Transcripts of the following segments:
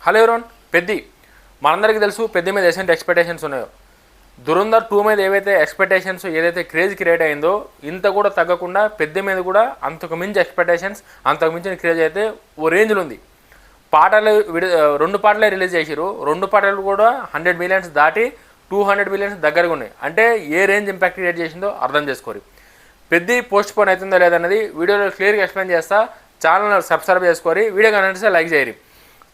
Hello everyone Peddi మనందరికీ తెలుసు పెద్ది మీద ఎసెంట్ ఎక్స్పెక్టేషన్స్ ఉన్నాయో. దురంధర్ 2 మీద ఏవైతే ఎక్స్పెక్టేషన్స్ ఏదైతే క్రేజ్ క్రియేట్ అయిందో ఇంత కూడా తగ్గకుండా పెద్ది మీద కూడా అంతకు మించి ఎక్స్పెక్టేషన్స్ అంతకు మించిన క్రేజ్ అయితే ఓ రేంజ్లో ఉంది. పాటలు 2 పాటలే రిలీజ్ చేసిరు. 2 పాటలు కూడా 100 మిలియన్స్ దాటి 200 మిలియన్స్ దగ్గరగా ఉన్నాయి. అంటే ఏ రేంజ్ ఇంపాక్ట్ క్రియేట్ చేసిందో అర్థం చేసుకోరు. పెద్ది పోస్ట్ పోన్ అవుతుందో లేదన్నది వీడియోలో క్లియర్గా ఎక్స్ప్లెయిన్ చేస్తా. ఛానల్ సబ్స్క్రైబ్ చేసుకొని వీడియో కనిపిస్తే లైక్ చేయరు.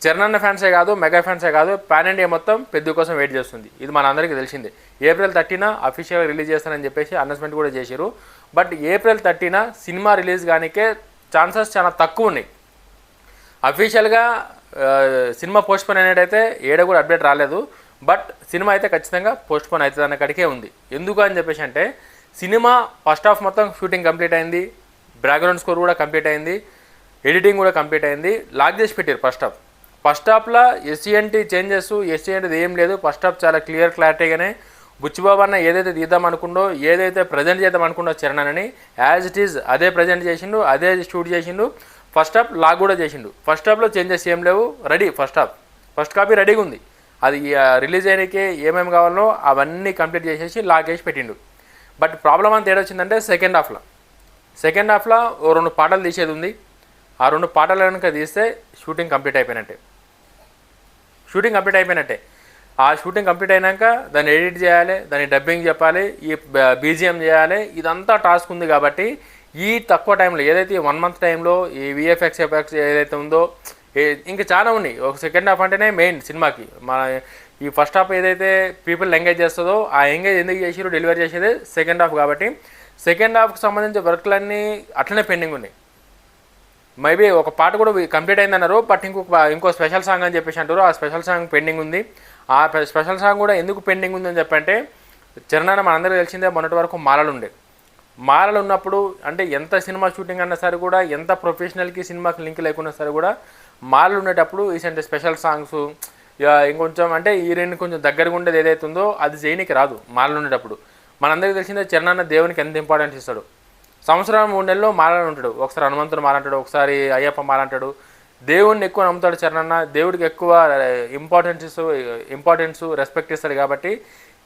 చరణ్ ఫ్యాన్సే కాదు, మెగా ఫ్యాన్సే కాదు, పాన్ ఇండియా మొత్తం పెద్ది కోసం వెయిట్ చేస్తుంది. ఇది మన అందరికీ తెలిసిందే. ఏప్రిల్ 30న అఫీషియల్గా రిలీజ్ చేస్తానని చెప్పేసి అనౌన్స్మెంట్ కూడా చేశారు. బట్ ఏప్రిల్ 30న సినిమా రిలీజ్ కానికే ఛాన్సెస్ చాలా తక్కువ ఉన్నాయి. అఫీషియల్గా సినిమా పోస్ట్ పోన్ అనేటైతే ఏడ కూడా అప్డేట్ రాలేదు. బట్ సినిమా అయితే ఖచ్చితంగా పోస్ట్ పోన్ అవుతుంది అన్న కడికే ఉంది. ఎందుకు అని చెప్పేసి అంటే సినిమా ఫస్ట్ హాఫ్ మొత్తం షూటింగ్ కంప్లీట్ అయింది, బ్యాక్గ్రౌండ్ స్కోర్ కూడా కంప్లీట్ అయింది, ఎడిటింగ్ కూడా కంప్లీట్ అయింది. లాక్ చేసి పెట్టారు ఫస్ట్ హాఫ్లో ఎస్సీఎన్టీ చేంజెస్ ఎస్సీఎన్టీది ఏం లేదు. ఫస్ట్ హాఫ్ చాలా క్లారిటీగానే బుచ్చిబాబు అన్న ఏదైతే తీద్దాం అనుకుండో, ఏదైతే ప్రజెంట్ చేద్దాం అనుకుండో చరణ్ అని యాజ్ ఇట్ ఈజ్ అదే ప్రజెంట్ చేసిండు, అదే షూట్ చేసిండు. ఫస్ట్ హాఫ్ లాగ్ కూడా చేసిండు. ఫస్ట్ హాఫ్లో చేంజెస్ ఏం లేవు, రెడీ. ఫస్ట్ కాపీ రెడీగా ఉంది. అది రిలీజ్ అయ్యాకే ఏమేమి కావాలో అవన్నీ కంప్లీట్ చేసేసి లాగ్ చేసి పెట్టిండు. బట్ ప్రాబ్లం అంతా ఏడొచ్చిందంటే సెకండ్ హాఫ్లో ఓ 2 పాటలు తీసేది ఉంది. ఆ 2 పాటలు కనుక తీస్తే షూటింగ్ కంప్లీట్ అయిపోయినట్టే. ఆ షూటింగ్ కంప్లీట్ అయినాక దాన్ని ఎడిట్ చేయాలి, దాన్ని డబ్బింగ్ చెప్పాలి, ఈ బీజిఎం చేయాలి. ఇదంతా టాస్క్ ఉంది. కాబట్టి ఈ తక్కువ టైంలో ఏదైతే 1 మంత్ టైంలో ఈ విఎఫ్ఎక్స్ ఏదైతే ఉందో ఇంకా చాలా ఉన్నాయి. ఒక సెకండ్ హాఫ్ అంటేనే మెయిన్ సినిమాకి. మన ఈ ఫస్ట్ హాఫ్ ఏదైతే పీపుల్ ఎంగేజ్ చేస్తుందో ఆ ఎంగేజ్ ఎందుకు చేసిరో డెలివరీ చేసేది సెకండ్ హాఫ్. కాబట్టి సెకండ్ హాఫ్కి సంబంధించిన వర్క్లన్నీ అట్లనే పెండింగ్ ఉన్నాయి. మేబీ ఒక పాట కూడా కంప్లీట్ అయిందన్నారు. బట్ ఇంకో స్పెషల్ సాంగ్ అని చెప్పేసి అంటారు. ఆ స్పెషల్ సాంగ్ పెండింగ్ ఉంది. ఆ స్పెషల్ సాంగ్ కూడా ఎందుకు పెండింగ్ ఉందని చెప్పంటే చరణ్ మనందరికీ తెలిసిందే మొన్నటి వరకు మాలలు ఉన్నప్పుడు అంటే ఎంత సినిమా షూటింగ్ అన్నా సరే కూడా, ఎంత ప్రొఫెషనల్కి సినిమాకి లింక్ లేకున్నా సరే కూడా మాలలు ఉండేటప్పుడు ఈసంటే స్పెషల్ సాంగ్స్ ఇంకొంచెం అంటే హీరోయిన్ కొంచెం దగ్గరగా ఉండేది ఏదైతే ఉందో అది చేయనికి రాదు. మాలలు ఉండేటప్పుడు మనందరికీ తెలిసిందే చరణ్ దేవునికి ఎంత ఇంపార్టెన్స్ ఇస్తాడు. సంవత్సరం 3 నెలల్లో మాలని ఉంటాడు. ఒకసారి హనుమంతుడు మాలంటాడు, ఒకసారి అయ్యప్ప మాలంటాడు. దేవుడిని ఎక్కువ నమ్ముతాడు చరణ్. దేవుడికి ఎక్కువ ఇంపార్టెన్స్ రెస్పెక్ట్ ఇస్తాడు. కాబట్టి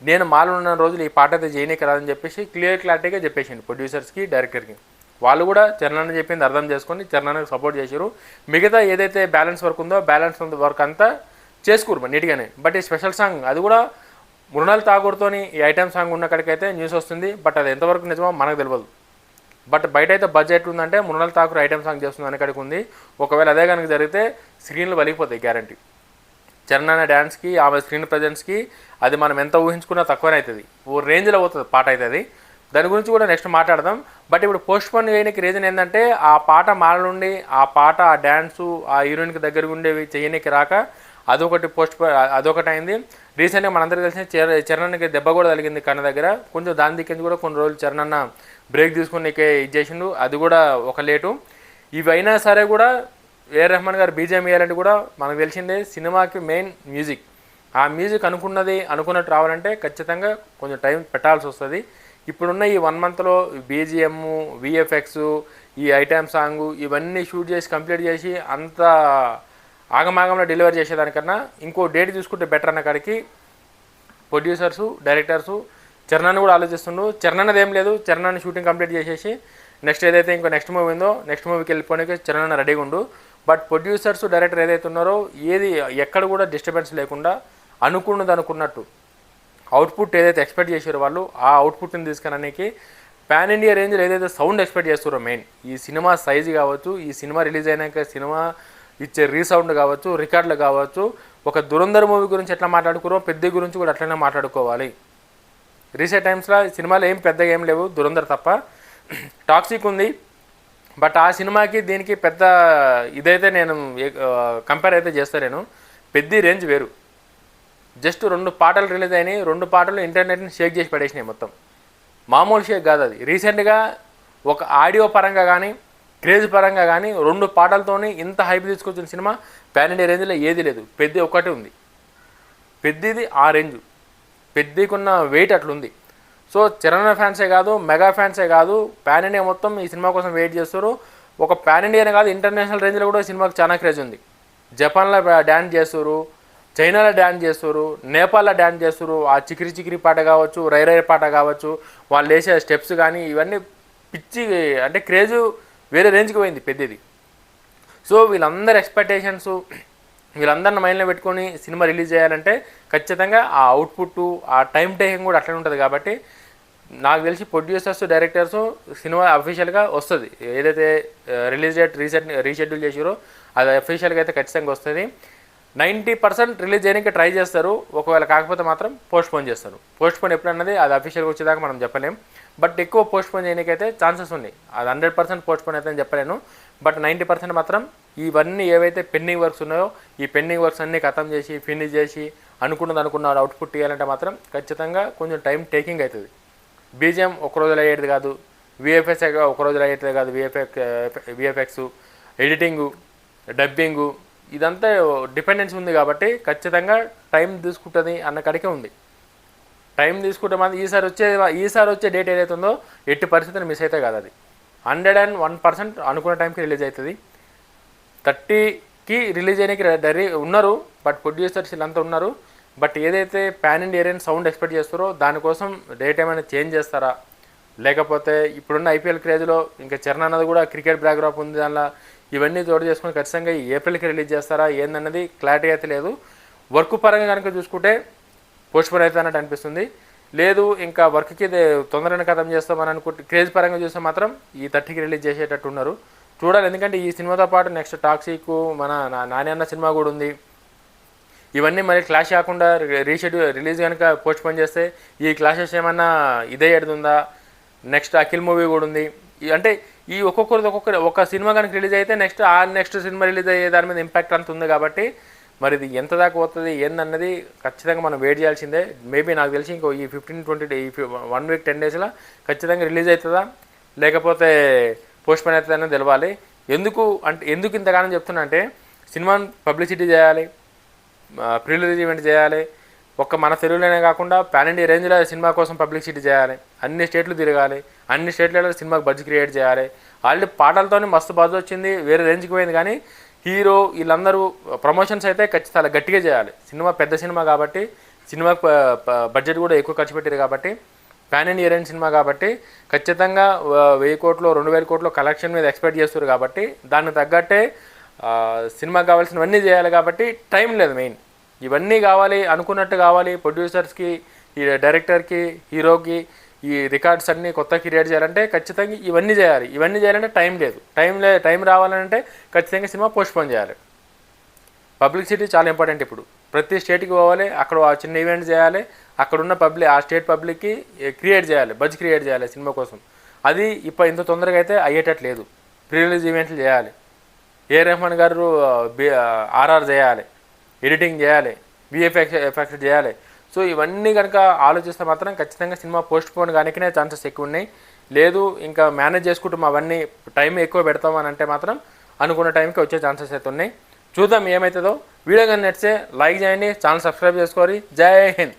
నేను మాల ఉన్న రోజులు ఈ పాట అయితే చేయనీకి రాదని చెప్పేసి క్లారిటీగా చెప్పేసిండు ప్రొడ్యూసర్స్కి, డైరెక్టర్కి. వాళ్ళు కూడా చరణ్ చెప్పింది అర్థం చేసుకొని చరణ్కి సపోర్ట్ చేశారు. మిగతా ఏదైతే బ్యాలెన్స్ వర్క్ ఉందో బ్యాలెన్స్ వర్క్ అంతా చేసుకోరు నీట్గానే. బట్ ఈ స్పెషల్ సాంగ్ అది కూడా మృణాల్ ఠాగూర్తోని ఈ ఐటమ్ సాంగ్ ఉన్న కాడికైతే న్యూస్ వస్తుంది. బట్ అది ఎంతవరకు నిజమో మనకు తెలియదు. బట్ బయట అయితే బడ్జెట్ ఉందంటే మృణాల్ ఠాకూర్ ఐటమ్ సాంగ్ చేస్తుంది అని కడికి ఉంది. ఒకవేళ అదే కనుక జరిగితే స్క్రీన్లు వలిగిపోతాయి గ్యారంటీ. చరణ్ అనే డ్యాన్స్కి ఆమె స్క్రీన్ ప్రజెన్స్కి అది మనం ఎంత ఊహించుకున్నా తక్కువనే అవుతుంది. ఓ రేంజ్లో పోతుంది పాట అవుతుంది. దాని గురించి కూడా నెక్స్ట్ మాట్లాడదాం. బట్ ఇప్పుడు పోస్ట్ పోన్ చేయడానికి రీజన్ ఏంటంటే ఆ పాట మాల నుండి ఆ పాట ఆ డ్యాన్సు ఆ హీరోయిన్కి దగ్గరగా ఉండేవి చేయడానికి రాక అదొకటి అయింది. రీసెంట్గా మనందరికీ తెలిసిన చరణ్కి దెబ్బ కూడా తగిలింది కన్న దగ్గర. కొంచెం దాని దిక్కించి కూడా కొన్ని రోజులు చరణ్ బ్రేక్ తీసుకునికే ఇది చేసిండు. అది కూడా ఒక లేటు. ఇవైనా సరే కూడా ఏఆర్ రెహమాన్ గారు బీజిఎం వేయాలంటే కూడా మనకు తెలిసిందే సినిమాకి మెయిన్ మ్యూజిక్. ఆ మ్యూజిక్ అనుకున్నట్టు రావాలంటే ఖచ్చితంగా కొంచెం టైం పెట్టాల్సి వస్తుంది. ఇప్పుడున్న ఈ 1 మంత్లో బీజిఎం, విఎఫ్ఎక్స్, ఈ ఐటమ్ సాంగ్ ఇవన్నీ షూట్ చేసి కంప్లీట్ చేసి అంత ఆగమాగంలో డెలివరీ చేసేదానికన్నా ఇంకో డేట్ తీసుకుంటే బెటర్ అన్న కాడికి ప్రొడ్యూసర్సు, డైరెక్టర్సు చరణ్ కూడా ఆలోచిస్తుండు. చరణ్ ఏం లేదు, చరణ్ షూటింగ్ కంప్లీట్ చేసేసి నెక్స్ట్ ఏదైతే నెక్స్ట్ మూవీ ఉందో నెక్స్ట్ మూవీకి వెళ్ళిపోయినాక చరణ్ రెడీగా ఉండు. బట్ ప్రొడ్యూసర్స్, డైరెక్టర్ ఏదైతే ఉన్నారో ఏది ఎక్కడ కూడా డిస్టర్బెన్స్ లేకుండా అనుకున్నట్టు అవుట్పుట్ ఏదైతే ఎక్స్పెక్ట్ చేశారో వాళ్ళు ఆ అవుట్పుట్ని తీసుకురానికి పాన్ ఇండియా రేంజ్లో ఏదైతే సౌండ్ ఎక్స్పెక్ట్ చేస్తారో మెయిన్ ఈ సినిమా సైజు కావచ్చు, ఈ సినిమా రిలీజ్ అయినాక సినిమా ఇచ్చే రీసౌండ్ కావచ్చు, రికార్డులు కావచ్చు, ఒక దురంధర్ మూవీ గురించి ఎట్లా మాట్లాడుకోరో పెద్ద గురించి కూడా అట్లనే మాట్లాడుకోవాలి. రీసెంట్ టైమ్స్లో సినిమాలు పెద్దగా ఏం లేవు, దురంధర్ తప్ప. టాక్సిక్ ఉంది. బట్ ఆ సినిమాకి దీనికి పెద్ద ఇదైతే నేను కంపేర్ అయితే చేస్తాను. నేను పెద్ద రేంజ్ వేరు. జస్ట్ 2 పాటలు రిలీజ్ అయినాయి. 2 పాటలు ఇంటర్నెట్ని షేక్ చేసి పడేసినాయి మొత్తం. మామూలు షేక్ కాదు అది. రీసెంట్గా ఒక ఆడియో పరంగా కానీ క్రేజ్ పరంగా కానీ 2 పాటలతోని ఇంత హైప్ తీసుకొచ్చిన సినిమా పాన్ ఇండియా రేంజ్లో ఏది లేదు. పెద్ద ఒక్కటే ఉంది. పెద్దది ఆ రేంజ్. పెద్దకున్న వెయిట్ అట్లుంది. సో చరణ్ ఫ్యాన్సే కాదు, మెగా ఫ్యాన్సే కాదు, పాన్ ఇండియా మొత్తం ఈ సినిమా కోసం వెయిట్ చేస్తారు. ఒక పాన్ ఇండియానే కాదు ఇంటర్నేషనల్ రేంజ్లో కూడా సినిమాకి చాలా క్రేజ్ ఉంది. జపాన్లో డ్యాన్స్ చేస్తారు, చైనాలో డ్యాన్స్ చేస్తారు, నేపాల్లో డ్యాన్స్ చేస్తారు. ఆ చికిరి చికిరి పాట కావచ్చు, రై రై పాట కావచ్చు, వాళ్ళు వేసే స్టెప్స్ కానీ ఇవన్నీ పిచ్చి, అంటే క్రేజు వేరే రేంజ్కి పోయింది పెద్దది. సో వీళ్ళందరి ఎక్స్పెక్టేషన్స్, వీళ్ళందరిని మైండ్లో పెట్టుకొని సినిమా రిలీజ్ చేయాలంటే ఖచ్చితంగా ఆ అవుట్పుట్, ఆ టైం టేకింగ్ కూడా అట్లనే ఉంటుంది. కాబట్టి నాకు తెలిసి ప్రొడ్యూసర్స్, డైరెక్టర్స్ సినిమా అఫీషియల్గా వస్తుంది. ఏదైతే రిలీజ్ డేట్ రీషెడ్యూల్ చేసారో అది అఫీషియల్గా అయితే ఖచ్చితంగా వస్తుంది. 90% రిలీజ్ చేయడానికి ట్రై చేస్తారు. ఒకవేళ కాకపోతే మాత్రం పోస్ట్పోన్ చేస్తారు. పోస్ట్పోన్ ఎప్పుడన్నది అది అఫీషియల్గా వచ్చేదాకా మనం చెప్పలేం. బట్ ఎక్కువ పోస్ట్పోన్ చేయడానికి అయితే ఛాన్సెస్ ఉన్నాయి. అది 100% పోస్ట్పోన్ అయితే అని చెప్పలేను. బట్ 90% మాత్రం ఇవన్నీ ఏవైతే పెండింగ్ వర్క్స్ ఉన్నాయో ఈ పెండింగ్ వర్క్స్ అన్నీ ఖతం చేసి ఫినిష్ చేసి అనుకున్న అవుట్పుట్ ఇవ్వాలంటే మాత్రం ఖచ్చితంగా కొంచెం టైం టేకింగ్ అవుతుంది. బీజిఎం ఒక రోజులో అయ్యేది కాదు, విఎఫ్ఎక్స్ ఒక రోజులో అయ్యేది కాదు. విఎఫ్ఎక్స్, ఎడిటింగు, డబ్బింగు ఇదంతా డిపెండెన్స్ ఉంది. కాబట్టి ఖచ్చితంగా టైం తీసుకుంటుంది అన్న కడికే ఉంది. టైం తీసుకుంటే మాత్రం ఈసారి వచ్చే డేట్ ఏదైతే ఉందో ఎట్టి పరిస్థితిని మిస్ అయితే కాదు. అది 101% అనుకున్న టైంకి రిలీజ్ అవుతుంది. 30కి రిలీజ్ అయ్యడానికి ఉన్నారు, బట్ ప్రొడ్యూసర్స్ వీళ్ళంతా ఉన్నారు. బట్ ఏదైతే పాన్ ఇండియా సౌండ్ ఎక్స్పెక్ట్ చేస్తారో దానికోసం డేట్ ఏమైనా చేంజ్ చేస్తారా, లేకపోతే ఇప్పుడున్న ఐపీఎల్ క్రేజ్లో ఇంకా చరణ్ అన్నది కూడా క్రికెట్ బ్యాక్డ్రాప్ ఉంది, దానిలో ఇవన్నీ తోడు చేసుకొని ఖచ్చితంగా ఈ ఏప్రిల్కి రిలీజ్ చేస్తారా ఏందన్నది క్లారిటీ అయితే లేదు. వర్క్ పరంగా కనుక చూసుకుంటే పోస్ట్పోన్ అవుతుంది అన్నట్టు అనిపిస్తుంది. లేదు ఇంకా వర్క్కి తొందరగా ఖతం చేస్తామని అనుకుంటే క్రేజ్ పరంగా చూస్తే మాత్రం ఈ 30కి రిలీజ్ చేసేటట్టు ఉన్నారు. చూడాలి. ఎందుకంటే ఈ సినిమాతో పాటు నెక్స్ట్ టాక్సీకు మన నాని అన్న సినిమా కూడా ఉంది. ఇవన్నీ మరి క్లాష్ కాకుండా రిలీజ్ కనుక పోస్ట్పోన్ చేస్తే ఈ క్లాషెస్ ఏమన్నా ఇదే ఎడుతుందా? నెక్స్ట్ అఖిల్ మూవీ కూడా ఉంది. అంటే ఈ ఒక్కొక్కరి ఒక సినిమా కనుక రిలీజ్ అయితే నెక్స్ట్ సినిమా రిలీజ్ అయ్యే దాని మీద ఇంపాక్ట్ అంత ఉంది. కాబట్టి మరి ఇది ఎంత దాకా పోతుంది ఏందన్నది ఖచ్చితంగా మనం వెయిట్ చేయాల్సిందే. మేబీ నాకు తెలిసి ఇంకో ఈ 15-20 డే 1 వీక్ 10 డేస్లో ఖచ్చితంగా రిలీజ్ అవుతుందా లేకపోతే పోస్ట్పోన్ అవుతుందా అనేది తెలవాలి. ఎందుకు ఇంతగానో చెప్తున్నా అంటే సినిమాని పబ్లిసిటీ చేయాలి, ప్రీ రిలీజ్ ఈవెంట్ చేయాలి. మన తెలుగులోనే కాకుండా పాన్ ఇండియా రేంజ్లో సినిమా కోసం పబ్లిసిటీ చేయాలి, అన్ని స్టేట్లు తిరగాలి, అన్ని స్టేట్లలో సినిమాకి బడ్జ్ క్రియేట్ చేయాలి. ఆల్రెడీ పాటలతోనే మస్తు బజ్ వచ్చింది, వేరే రేంజ్కి పోయింది. కానీ హీరో వీళ్ళందరూ ప్రమోషన్స్ అయితే ఖచ్చితంగా గట్టిగా చేయాలి. సినిమా పెద్ద సినిమా కాబట్టి, సినిమాకి బడ్జెట్ కూడా ఎక్కువ ఖర్చు పెట్టారు కాబట్టి, పాన్ ఇండియా రేంజ్ సినిమా కాబట్టి ఖచ్చితంగా 1000 కోట్లు 2000 కోట్లు కలెక్షన్ మీద ఎక్స్పెక్ట్ చేస్తారు. కాబట్టి దానికి తగ్గట్టే సినిమాకి కావాల్సినవన్నీ చేయాలి. కాబట్టి టైం లేదు. మెయిన్ ఇవన్నీ కావాలి, అనుకున్నట్టు కావాలి. ప్రొడ్యూసర్స్కి, ఈ డైరెక్టర్కి, హీరోకి ఈ రికార్డ్స్ అన్నీ కొత్త క్రియేట్ చేయాలంటే ఖచ్చితంగా ఇవన్నీ చేయాలి. ఇవన్నీ చేయాలంటే టైం లేదు. టైం రావాలంటే ఖచ్చితంగా సినిమా పోస్ట్పోన్ చేయాలి. పబ్లిసిటీ చాలా ఇంపార్టెంట్. ఇప్పుడు ప్రతి స్టేట్కి పోవాలి, అక్కడ ఆ చిన్న ఈవెంట్ చేయాలి, అక్కడున్న ఆ స్టేట్ పబ్లిక్కి క్రియేట్ చేయాలి, బజ్ క్రియేట్ చేయాలి సినిమా కోసం. అది ఇంత తొందరగా అయితే అయ్యేటట్లేదు. ప్రీ రిలీజ్ ఈవెంట్లు చేయాలి, ఏ రెహమాన్ గారు ఆర్ఆర్ చేయాలి, ఎడిటింగ్ చేయాలి, విఎఫ్ఎక్స్ చేయాలి. సో ఇవన్నీ కనుక ఆలోచిస్తే మాత్రం ఖచ్చితంగా సినిమా పోస్ట్పోన్ కానికనే ఛాన్సెస్ ఎక్కువ ఉన్నాయి. లేదు ఇంకా మేనేజ్ చేసుకుంటాం అవన్నీ టైం ఎక్కువ పెడతామని అంటే మాత్రం అనుకున్న టైంకి వచ్చే ఛాన్సెస్ అయితే ఉన్నాయి. చూద్దాం ఏమవుతుందో. వీడియో కానీ నచ్చితే లైక్ చేయండి, ఛానల్ సబ్స్క్రైబ్ చేసుకోవాలి. జై హింద్.